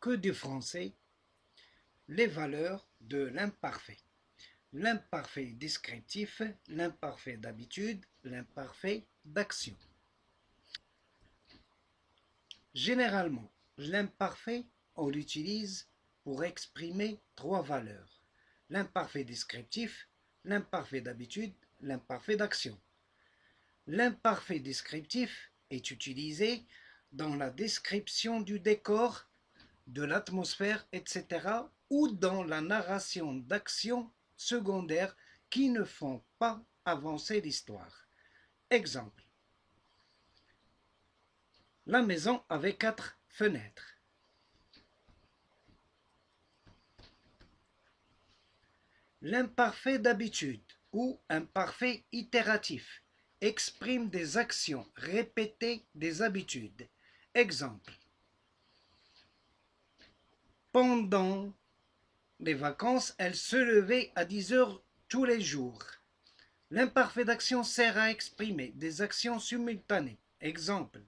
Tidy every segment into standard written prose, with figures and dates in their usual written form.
que du français les valeurs de l'imparfait. L'imparfait descriptif, l'imparfait d'habitude, l'imparfait d'action. Généralement, l'imparfait, on l'utilise pour exprimer trois valeurs. L'imparfait descriptif, l'imparfait d'habitude, l'imparfait d'action. L'imparfait descriptif est utilisé dans la description du décor, de l'atmosphère, etc. ou dans la narration d'actions secondaires qui ne font pas avancer l'histoire. Exemple. La maison avait 4 fenêtres. L'imparfait d'habitude ou imparfait itératif exprime des actions répétées des habitudes. Exemple. Pendant les vacances, elle se levait à 10 heures tous les jours. L'imparfait d'action sert à exprimer des actions simultanées. Exemple.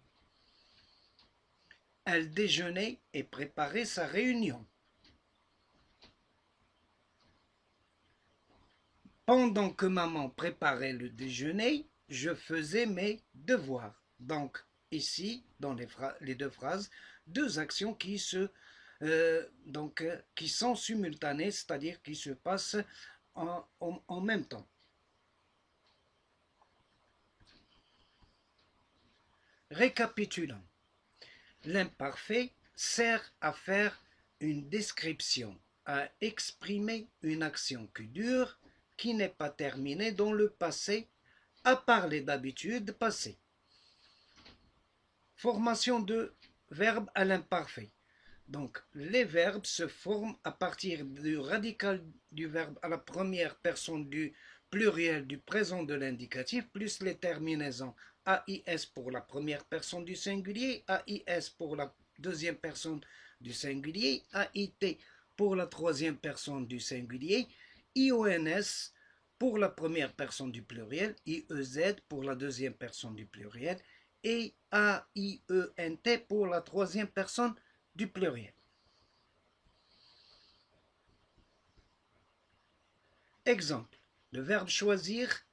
Elle déjeunait et préparait sa réunion. Pendant que maman préparait le déjeuner, je faisais mes devoirs. Donc, ici, dans les deux phrases, deux actions qui sont simultanées, c'est-à-dire qui se passent en même temps. Récapitulons. L'imparfait sert à faire une description, à exprimer une action qui dure, qui n'est pas terminée dans le passé, à parler d'habitude passée. Formation de verbes à l'imparfait. Donc, les verbes se forment à partir du radical du verbe à la première personne du pluriel du présent de l'indicatif, plus les terminaisons AIS pour la première personne du singulier, AIS pour la deuxième personne du singulier, AIT pour la troisième personne du singulier, IONS pour la première personne du pluriel, IEZ pour la deuxième personne du pluriel, et AIENT pour la troisième personne du pluriel. Exemple, le verbe choisir,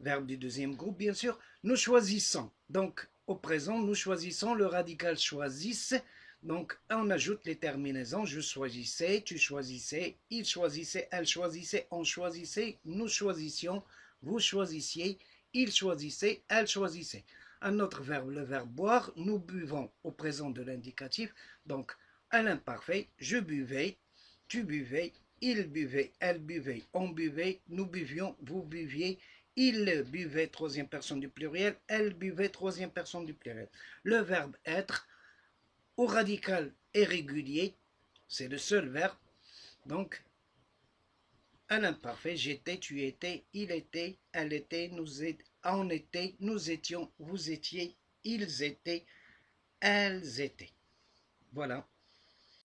verbe du deuxième groupe bien sûr, nous choisissons. Donc au présent, nous choisissons, le radical choisisse. Donc on ajoute les terminaisons, je choisissais, tu choisissais, il choisissait, elle choisissait, on choisissait, nous choisissions, vous choisissiez, il choisissait, elle choisissait. Un autre verbe, le verbe boire, nous buvons au présent de l'indicatif. Donc à l'imparfait, je buvais, tu buvais, il buvait, elle buvait, on buvait, nous buvions, vous buviez, il buvait, troisième personne du pluriel, elle buvait, troisième personne du pluriel. Le verbe être, au radical irrégulier, c'est le seul verbe. Donc, à l'imparfait, j'étais, tu étais, il était, elle était, on était, nous étions, vous étiez, ils étaient, elles étaient. Voilà.